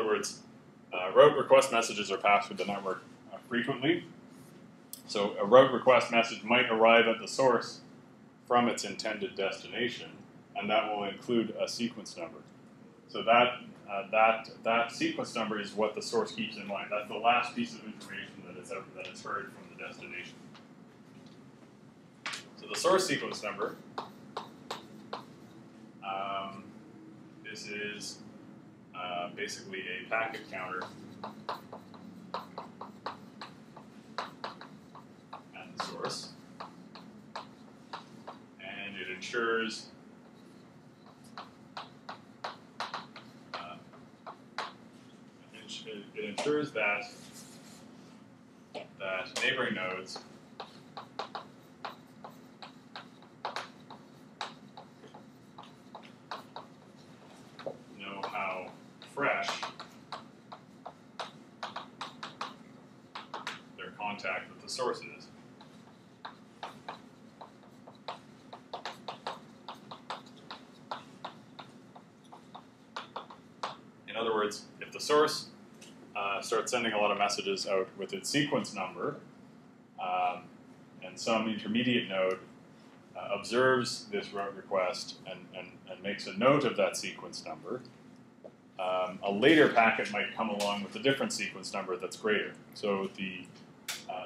other words, route request messages are passed through the network frequently. So a route request message might arrive at the source from its intended destination, and that will include a sequence number. So that sequence number is what the source keeps in mind. That's the last piece of information that is heard from the destination. So the source sequence number, this is basically a packet counter at the source, and it ensures that neighboring nodes know how fresh their contact with the source is. In other words, if the source starts sending a lot of messages out with its sequence number, and some intermediate node observes this route request and makes a note of that sequence number, a later packet might come along with a different sequence number that's greater. So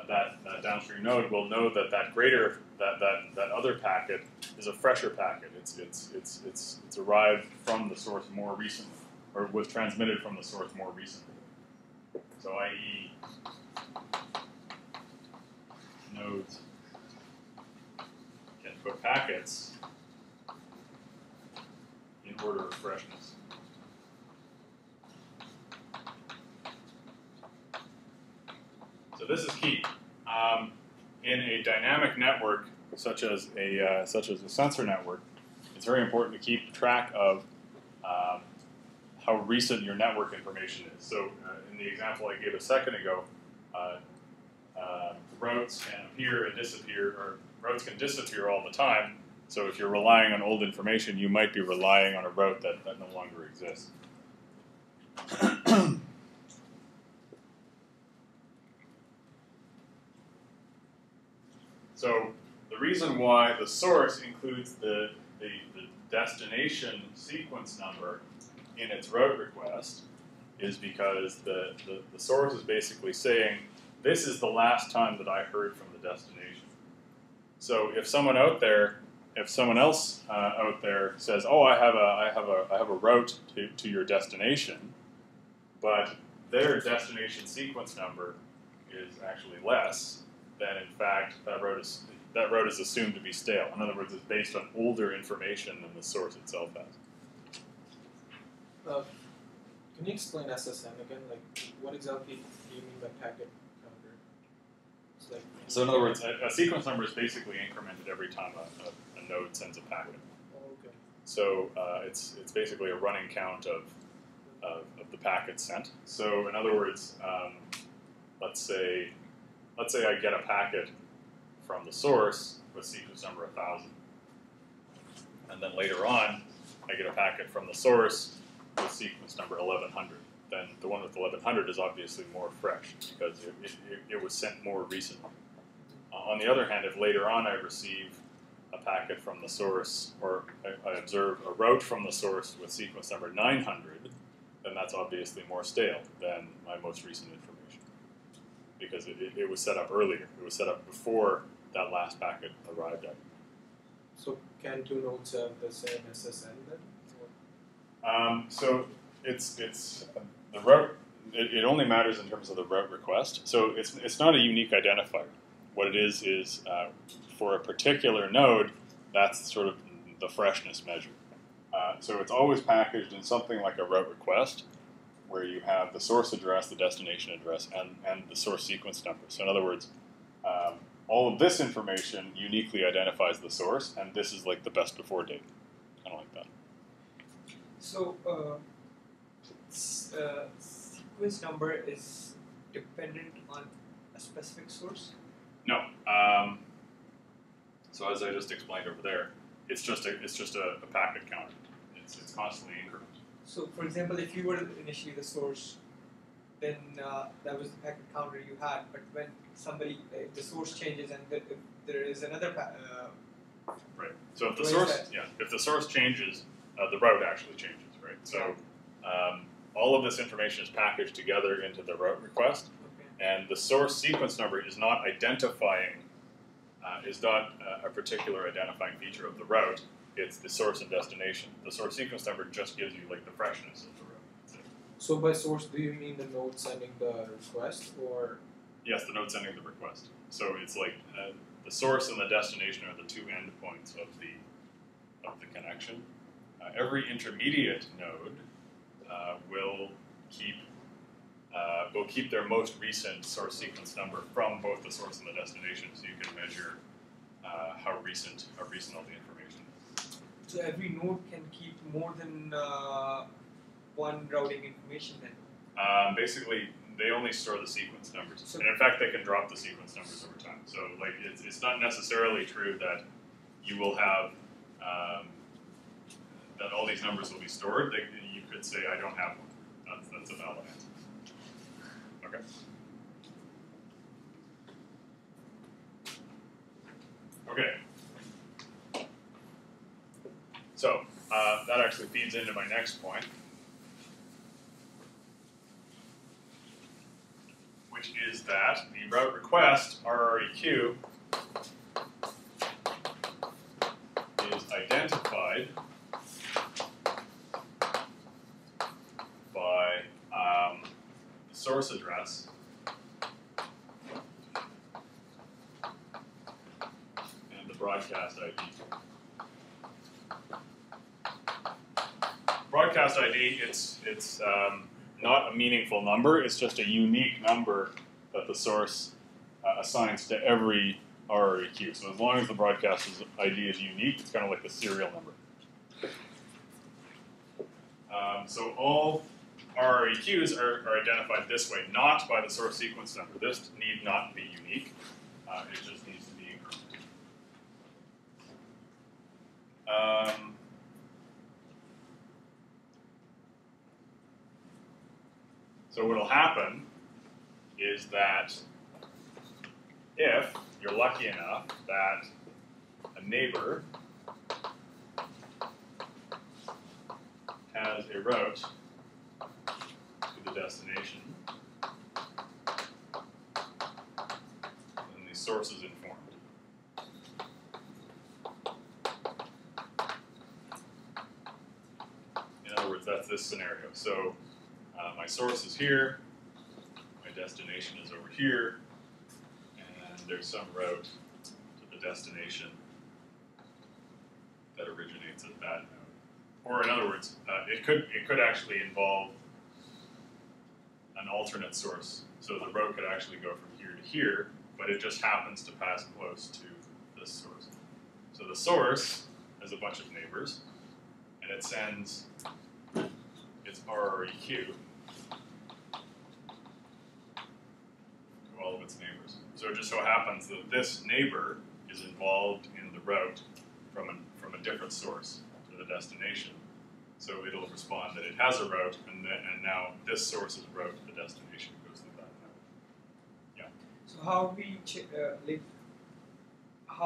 that downstream node will know that that other packet is a fresher packet. It's arrived from the source more recently, or was transmitted from the source more recently. So i.e., nodes can put packets in order of freshness. So this is key. In a dynamic network, such as a sensor network, it's very important to keep track of how recent your network information is. So in the example I gave a second ago, routes can appear and disappear, or routes can disappear all the time. So if you're relying on old information, you might be relying on a route that no longer exists. So the reason why the source includes the destination sequence number in its route request is because the source is basically saying, this is the last time that I heard from the destination. So if someone else out there says, oh, I have a route to your destination, but their destination sequence number is actually less, then in fact that route is assumed to be stale. In other words, it's based on older information than the source itself has. Can you explain SSN again? Like, what exactly do you mean by packet counter? It's like, so in other words, a sequence number is basically incremented every time a node sends a packet. Oh, okay. So it's basically a running count of the packets sent. So in other words, let's say I get a packet from the source with sequence number 1000, and then later on I get a packet from the source with sequence number 1100. Then the one with 1100 is obviously more fresh because it was sent more recently. On the other hand, if later on I receive a packet from the source, or I observe a route from the source with sequence number 900, then that's obviously more stale than my most recent information because it was set up earlier. It was set up before that last packet arrived at. So can two nodes have the same SSN then? So it's the route. It only matters in terms of the route request. So it's not a unique identifier. What it is for a particular node, that's sort of the freshness measure. So it's always packaged in something like a route request, where you have the source address, the destination address, and the source sequence number. So in other words, all of this information uniquely identifies the source, and this is like the best before date, kind of like that. So, sequence number is dependent on a specific source? No. So as I just explained over there, it's just a packet counter. It's constantly incremented. So, for example, if you were initially the source, then that was the packet counter you had. But when if the source changes and if there is another right. So if the source, if the source changes, the route actually changes, right? So all of this information is packaged together into the route request, and the source sequence number is not identifying, is not a particular identifying feature of the route. It's the source and destination. The source sequence number just gives you like the freshness of the route. So by source, do you mean the node sending the request, or? Yes, the node sending the request. So it's like the source and the destination are the two endpoints of the connection. Every intermediate node will keep their most recent source sequence number from both the source and the destination, so you can measure how recent all the information is. So every node can keep more than one routing information then? Basically, they only store the sequence numbers, and in fact, they can drop the sequence numbers over time. So, like, it's not necessarily true that you will have that all these numbers will be stored. You could say, I don't have one. That's a valid answer. Okay. Okay. So that actually feeds into my next point, which is that the route request, RREQ, is identified by the source address and the broadcast ID. Broadcast ID, it's not a meaningful number, it's just a unique number that the source assigns to every RREQ. So as long as the broadcast ID is unique, it's kind of like the serial number. So all RREQs are identified this way, not by the source sequence number. This need not be unique, it just needs to be incremented. So what will happen is that if you're lucky enough that a neighbor has a route to the destination, then the source is informed. In other words, that's this scenario. So my source is here, my destination is over here, and there's some route to the destination that originates at that node. Or in other words, it could actually involve an alternate source. So the route could actually go from here to here, but it just happens to pass close to this source. So the source has a bunch of neighbors, and it sends its RREQ to all of its neighbors. So it just so happens that this neighbor is involved in the route from a different source to the destination. So it'll respond that it has a route, and now this source's route to the destination goes through that node. Yeah. So how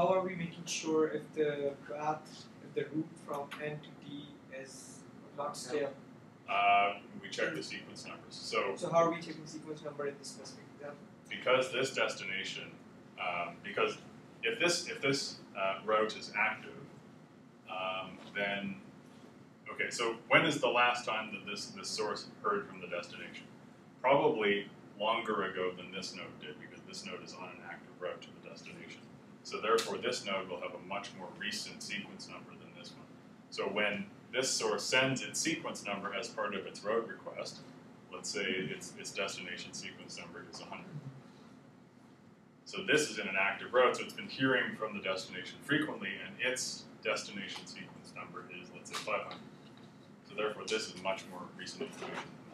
are we making sure if the route from N to D is not stale? We check the sequence numbers. So how are we checking sequence number in this specific example? Because this destination, because if this route is active, then okay. So when is the last time that this source heard from the destination? Probably longer ago than this node did, because this node is on an active route to the destination. So therefore, this node will have a much more recent sequence number than this one. So when this source sends its sequence number as part of its route request, let's say its destination sequence number is 100. So this is in an active route, so it's been hearing from the destination frequently, and its destination sequence number is, let's say, 500. So therefore, this is much more recent information than